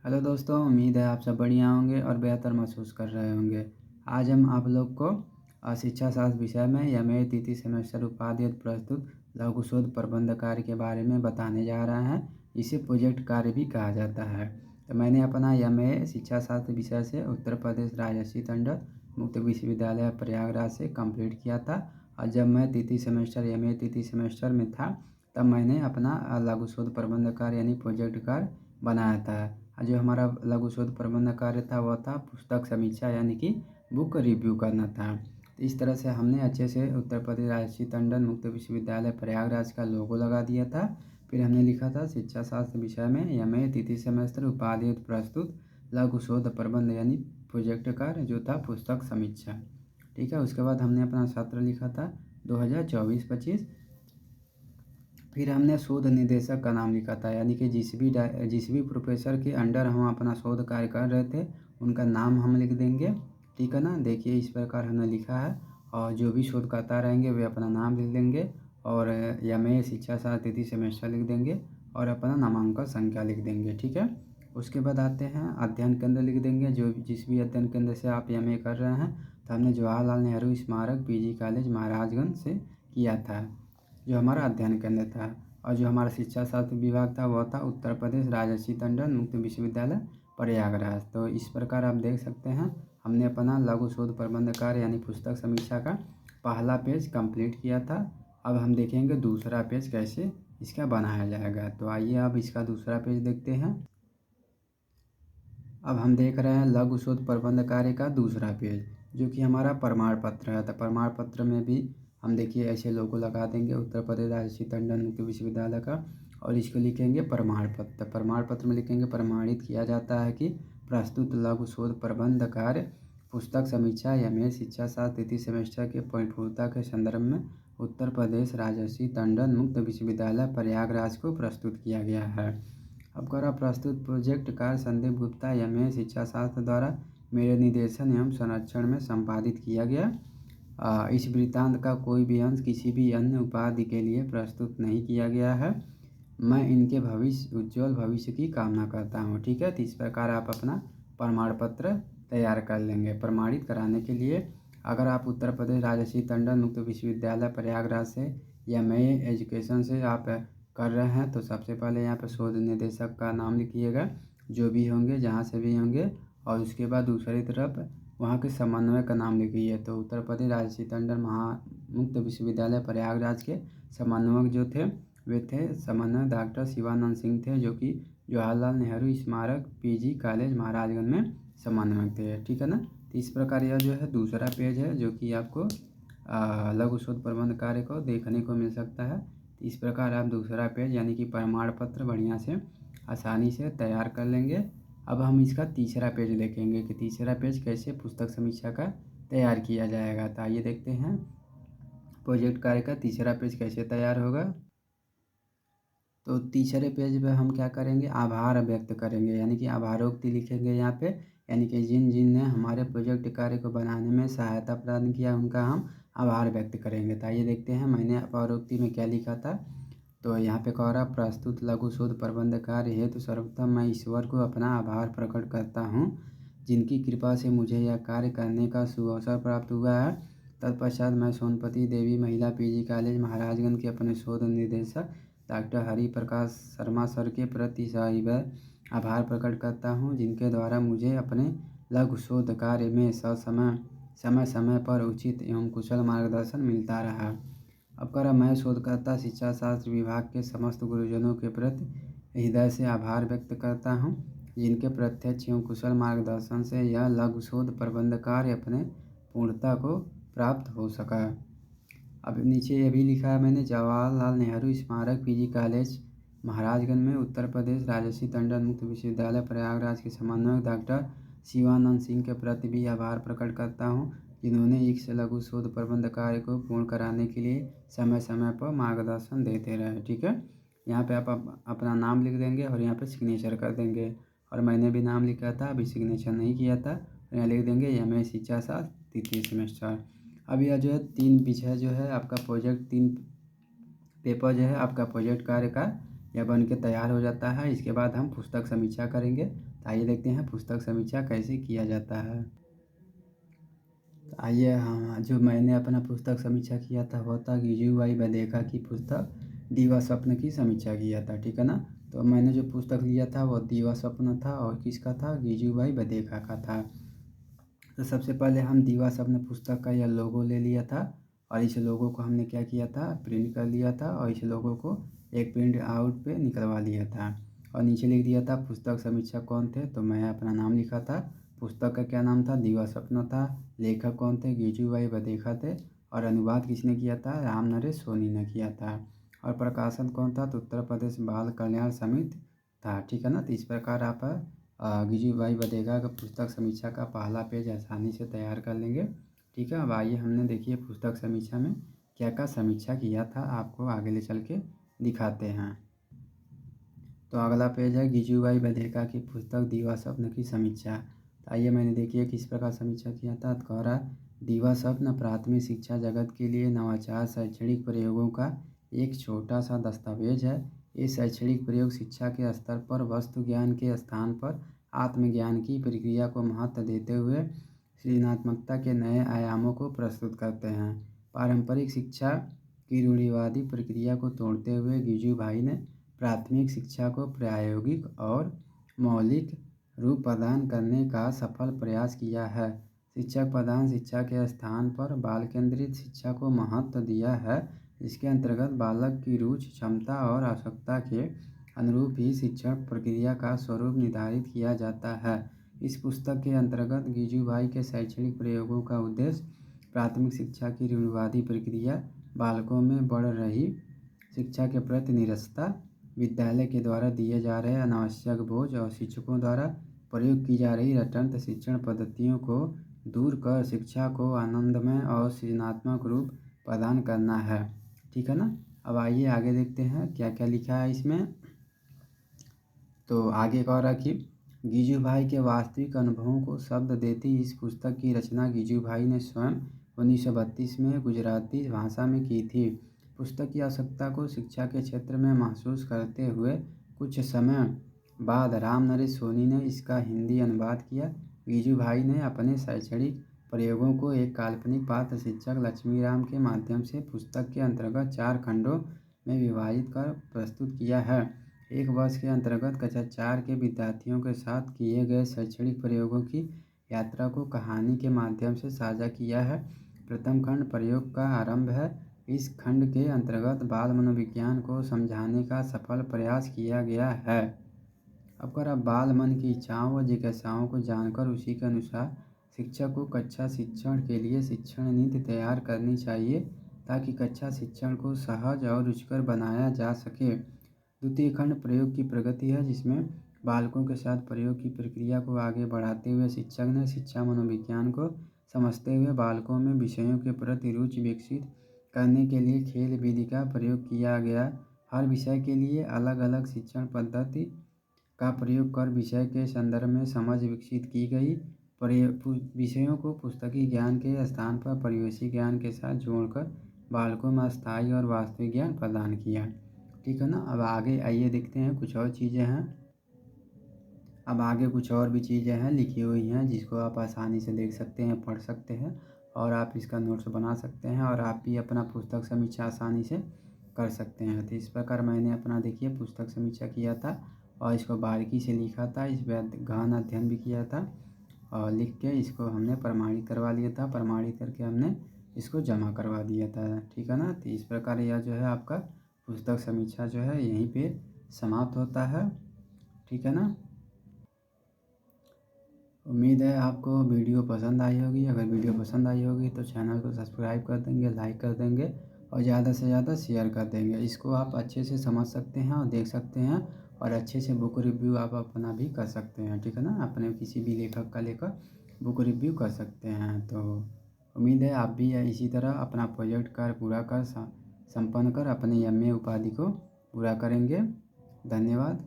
Hello दोस्तों, उम्मीद है आप सब बढ़िया होंगे और बेहतर महसूस कर रहे होंगे। आज हम आप लोग को शिक्षा शास्त्र विषय में एमए तृतीय सेमेस्टर उपाधि प्रस्तुत लघु शोध प्रबंध कार्य के बारे में बताने जा रहे हैं। इसे प्रोजेक्ट कार्य भी कहा जाता है। तो मैंने अपना एमए शिक्षा शास्त्र विषय से उत्तर प्रदेश राजर्षि टंडन मुक्त विश्वविद्यालय प्रयागराज से कंप्लीट किया था। और जब मैं एमए तृतीय सेमेस्टर में था, तब मैंने अपना लघु शोध प्रबंध कार्य यानी प्रोजेक्ट कार्य बनाया था। जो हमारा लघु शोध प्रबंध कार्य था वह था पुस्तक समीक्षा यानी कि बुक रिव्यू करना था। तो इस तरह से हमने अच्छे से उत्तर प्रदेश राजर्षि टंडन मुक्त विश्वविद्यालय प्रयागराज का लोगो लगा दिया था। फिर हमने लिखा था शिक्षा शास्त्र विषय में एमए तृतीय सेमेस्टर उपाधि प्रस्तुत लघु शोध प्रबंध यानी प्रोजेक्ट कार्य जो था पुस्तक समीक्षा। ठीक है, उसके बाद हमने अपना सत्र लिखा था 2024-25। फिर हमने शोध निदेशक का नाम लिखा था, यानी कि जिस भी प्रोफेसर के अंडर हम अपना शोध कार्य कर रहे थे उनका नाम हम लिख देंगे। ठीक है ना, देखिए इस प्रकार हमने लिखा है। और जो भी शोधकर्ता रहेंगे वे अपना नाम लिख देंगे और एमए शिक्षा शास्त्र तृतीय सेमेस्टर लिख देंगे और अपना नामांकन संख्या लिख देंगे। ठीक है, उसके बाद आते हैं अध्ययन केंद्र लिख देंगे। जो जिस भी अध्ययन केंद्र से आप एमए कर रहे हैं, तो हमने जवाहरलाल नेहरू स्मारक पीजी कॉलेज महाराजगंज से किया था, जो हमारा अध्ययन केंद्र था। और जो हमारा शिक्षा शास्त्र विभाग था वह था उत्तर प्रदेश राजर्षि टंडन मुक्त विश्वविद्यालय प्रयागराज। तो इस प्रकार आप देख सकते हैं हमने अपना लघु शोध प्रबंध कार्य यानी पुस्तक समीक्षा का पहला पेज कंप्लीट किया था। अब हम देखेंगे दूसरा पेज कैसे इसका बनाया जाएगा। तो आइए अब इसका दूसरा पेज देखते हैं। अब हम देख रहे हैं लघु शोध प्रबंध कार्य का दूसरा पेज, जो कि हमारा प्रमाण पत्र है। तो प्रमाण पत्र में भी हम देखिए ऐसे लोगो लगा देंगे उत्तर प्रदेश राजर्षि टंडन मुक्त विश्वविद्यालय का, और इसको लिखेंगे प्रमाण पत्र। प्रमाण पत्र में लिखेंगे प्रमाणित किया जाता है कि प्रस्तुत लघु शोध प्रबंध कार्य पुस्तक समीक्षा एमए शिक्षा शास्त्र तृतीय सेमेस्टर के परिपूर्णता के संदर्भ में उत्तर प्रदेश राजर्षि टंडन मुक्त विश्वविद्यालय प्रयागराज को प्रस्तुत किया गया है। अब करा प्रस्तुत प्रोजेक्ट कार्य संदीप गुप्ता एमए शिक्षा शास्त्र द्वारा मेरे निर्देशन एवं संरक्षण में संपादित किया गया। इस वृत्तांत का कोई भी अंश किसी भी अन्य उपाधि के लिए प्रस्तुत नहीं किया गया है। मैं इनके उज्ज्वल भविष्य की कामना करता हूँ। ठीक है, तो इस प्रकार आप अपना प्रमाण पत्र तैयार कर लेंगे। प्रमाणित कराने के लिए अगर आप उत्तर प्रदेश राजर्षि टंडन मुक्त विश्वविद्यालय प्रयागराज से या एमए एजुकेशन से आप कर रहे हैं, तो सबसे पहले यहाँ पर शोध निदेशक का नाम लिखिएगा, जो भी होंगे जहाँ से भी होंगे। और उसके बाद दूसरी तरफ वहाँ के समन्वय का नाम लिखिए। तो उत्तर प्रदेश राजर्षि टंडन मुक्त विश्वविद्यालय प्रयागराज के समन्वयक जो थे वे थे समन्वय डॉक्टर शिवानंद सिंह थे, जो कि जवाहरलाल नेहरू स्मारक पीजी कॉलेज महाराजगंज में समन्वयक थे। ठीक है ना, तो इस प्रकार यह जो है दूसरा पेज है जो कि आपको लघु शोध प्रबंध कार्य को देखने को मिल सकता है। इस प्रकार आप दूसरा पेज यानी कि प्रमाण पत्र बढ़िया से आसानी से तैयार कर लेंगे। अब हम इसका तीसरा पेज देखेंगे कि तीसरा पेज कैसे पुस्तक समीक्षा का तैयार किया जाएगा। तो आइए देखते हैं प्रोजेक्ट कार्य का तीसरा पेज कैसे तैयार होगा। तो तीसरे पेज पे हम क्या करेंगे, आभार व्यक्त करेंगे, यानी कि आभारोक्ति लिखेंगे यहाँ पे, यानी कि जिन जिन ने हमारे प्रोजेक्ट कार्य को बनाने में सहायता प्रदान किया उनका हम आभार व्यक्त करेंगे। तो आइए देखते हैं मैंने आभारोक्ति में क्या लिखा था। तो यहाँ पे कह रहा प्रस्तुत लघु शोध प्रबंध कार्य हेतु सर्वप्रथम मैं ईश्वर को अपना आभार प्रकट करता हूँ, जिनकी कृपा से मुझे यह कार्य करने का सुअवसर प्राप्त हुआ है। तत्पश्चात मैं सोनपति देवी महिला पीजी कॉलेज महाराजगंज के अपने शोध निदेशक डॉक्टर हरि प्रकाश शर्मा सर के प्रति सदैव आभार प्रकट करता हूँ, जिनके द्वारा मुझे अपने लघु शोध कार्य में समय समय पर उचित एवं कुशल मार्गदर्शन मिलता रहा। अब करा मैं शोधकर्ता शिक्षा शास्त्र विभाग के समस्त गुरुजनों के प्रति हृदय से आभार व्यक्त करता हूँ, जिनके प्रत्यक्ष एवं कुशल मार्गदर्शन से यह लघु शोध प्रबंध कार्य अपने पूर्णता को प्राप्त हो सका। अब नीचे ये भी लिखा है मैंने, जवाहरलाल नेहरू स्मारक पीजी कॉलेज महाराजगंज में उत्तर प्रदेश राजर्षि टंडन मुक्त विश्वविद्यालय प्रयागराज के समन्वयक डॉक्टर शिवानंद सिंह के प्रति भी आभार प्रकट करता हूँ, जिन्होंने इस लघु शोध प्रबंध कार्य को पूर्ण कराने के लिए समय समय पर मार्गदर्शन देते रहे। ठीक है, यहाँ पे आप अपना नाम लिख देंगे और यहाँ पे सिग्नेचर कर देंगे। और मैंने भी नाम लिखा था, अभी सिग्नेचर नहीं किया था, यहाँ लिख देंगे एमए शिक्षा शास्त्र तृतीय सेमेस्टर। अब यह जो है 3 विषय जो है आपका प्रोजेक्ट 3 पेपर जो है आपका प्रोजेक्ट कार्य का यह बन के तैयार हो जाता है। इसके बाद हम पुस्तक समीक्षा करेंगे। तो आइए देखते हैं पुस्तक समीक्षा कैसे किया जाता है। आइए, हाँ, जो मैंने अपना पुस्तक समीक्षा किया था वो था गिजुभाई बधेका की पुस्तक दीवा स्वप्न की समीक्षा किया था, ठीक है ना। तो मैंने जो पुस्तक लिया था वो दीवा स्वप्न था और किसका था, गिजुभाई बधेका का था। तो सबसे पहले हम दीवा स्वप्न पुस्तक का यह लोगो ले लिया था और इस लोगो को हमने क्या किया था, प्रिंट कर लिया था और इस लोगो को एक प्रिंट आउट पे निकलवा लिया था और नीचे लिख दिया था पुस्तक समीक्षक कौन थे। तो मैं अपना नाम लिखा था। पुस्तक का क्या नाम था, दीवा स्वप्न था। लेखक कौन थे, गिजुभाई बधेका थे। और अनुवाद किसने किया था, राम नरेश सोनी ने किया था। और प्रकाशन कौन था, तो उत्तर प्रदेश बाल कल्याण समिति था, ठीक है ना। तो इस प्रकार आप गिजुभाई बधेका का पुस्तक समीक्षा का पहला पेज आसानी से तैयार कर लेंगे, ठीक है। अब आइए हमने देखिए पुस्तक समीक्षा में क्या क्या समीक्षा किया था, आपको आगे ले चल के दिखाते हैं। तो अगला पेज है गिजुभाई बधेका की पुस्तक दीवा स्वप्न की समीक्षा। तो आइए मैंने देखिए किस प्रकार समीक्षा किया था। तो कह रहा दीवा स्वप्न प्राथमिक शिक्षा जगत के लिए नवाचार शैक्षणिक प्रयोगों का एक छोटा सा दस्तावेज है। ये शैक्षणिक प्रयोग शिक्षा के स्तर पर वस्तु ज्ञान के स्थान पर आत्मज्ञान की प्रक्रिया को महत्व देते हुए सृजनात्मकता के नए आयामों को प्रस्तुत करते हैं। पारंपरिक शिक्षा की रूढ़िवादी प्रक्रिया को तोड़ते हुए गिजुभाई ने प्राथमिक शिक्षा को प्रायोगिक और मौलिक रूप प्रदान करने का सफल प्रयास किया है। शिक्षक प्रधान शिक्षा के स्थान पर बाल केंद्रित शिक्षा को महत्व दिया है, जिसके अंतर्गत बालक की रुचि, क्षमता और आवश्यकता के अनुरूप ही शिक्षण प्रक्रिया का स्वरूप निर्धारित किया जाता है। इस पुस्तक के अंतर्गत गिजुभाई के शैक्षणिक प्रयोगों का उद्देश्य प्राथमिक शिक्षा की रूढ़िवादी प्रक्रिया, बालकों में बढ़ रही शिक्षा के प्रति निरस्ता, विद्यालय के द्वारा दिए जा रहे अनावश्यक बोझ और शिक्षकों द्वारा प्रयोग की जा रही रटंत शिक्षण पद्धतियों को दूर कर शिक्षा को आनंदमय और सृजनात्मक रूप प्रदान करना है, ठीक है ना। अब आइए आगे देखते हैं क्या क्या लिखा है इसमें। तो आगे कह रहा कि गिजुभाई के वास्तविक अनुभवों को शब्द देती इस पुस्तक की रचना गिजुभाई ने स्वयं 1932 में गुजराती भाषा में की थी। पुस्तक की आवश्यकता को शिक्षा के क्षेत्र में महसूस करते हुए कुछ समय बाद राम नरेश सोनी ने इसका हिंदी अनुवाद किया। गिजुभाई ने अपने शैक्षणिक प्रयोगों को एक काल्पनिक पात्र शिक्षक लक्ष्मीराम के माध्यम से पुस्तक के अंतर्गत 4 खंडों में विभाजित कर प्रस्तुत किया है। एक वर्ष के अंतर्गत कक्षा 4 के विद्यार्थियों के साथ किए गए शैक्षणिक प्रयोगों की यात्रा को कहानी के माध्यम से साझा किया है। प्रथम खंड प्रयोग का आरंभ है। इस खंड के अंतर्गत बाल मनोविज्ञान को समझाने का सफल प्रयास किया गया है। अब कर बाल मन की इच्छाओं व जिज्ञासाओं को जानकर उसी के अनुसार शिक्षक को कक्षा शिक्षण के लिए शिक्षण नीति तैयार करनी चाहिए, ताकि कक्षा शिक्षण को सहज और रुचिकर बनाया जा सके। द्वितीय खंड प्रयोग की प्रगति है, जिसमें बालकों के साथ प्रयोग की प्रक्रिया को आगे बढ़ाते हुए शिक्षक ने शिक्षा मनोविज्ञान को समझते हुए बालकों में विषयों के प्रति रुचि विकसित करने के लिए खेल विधि का प्रयोग किया गया। हर विषय के लिए अलग अलग शिक्षण पद्धति का प्रयोग कर विषय के संदर्भ में समझ विकसित की गई। विषयों को पुस्तकीय ज्ञान के स्थान पर परिवेशी ज्ञान के साथ जोड़कर बालकों में स्थायी और वास्तविक ज्ञान प्रदान किया, ठीक है ना। अब आगे आइए देखते हैं कुछ और चीज़ें हैं। अब आगे कुछ और भी चीज़ें हैं लिखी हुई हैं, जिसको आप आसानी से देख सकते हैं, पढ़ सकते हैं और आप इसका नोट्स बना सकते हैं और आप भी अपना पुस्तक समीक्षा आसानी से कर सकते हैं। तो इस प्रकार मैंने अपना देखिए पुस्तक समीक्षा किया था और इसको बारीकी से लिखा था, इस पर गहन अध्ययन भी किया था और लिख के इसको हमने प्रमाणित करवा लिया था। प्रमाणित करके हमने इसको जमा करवा दिया था, ठीक है ना। तो इस प्रकार यह जो है आपका पुस्तक समीक्षा जो है यहीं पे समाप्त होता है, ठीक है ना। उम्मीद है आपको वीडियो पसंद आई होगी। अगर वीडियो पसंद आई होगी तो चैनल को सब्सक्राइब कर देंगे, लाइक कर देंगे और ज़्यादा से ज़्यादा शेयर कर देंगे। इसको आप अच्छे से समझ सकते हैं और देख सकते हैं और अच्छे से बुक रिव्यू आप अपना भी कर सकते हैं, ठीक है ना। अपने किसी भी लेखक का लेकर बुक रिव्यू कर सकते हैं। तो उम्मीद है आप भी इसी तरह अपना प्रोजेक्ट कार्य पूरा कर संपन्न कर अपने MA उपाधि को पूरा करेंगे। धन्यवाद।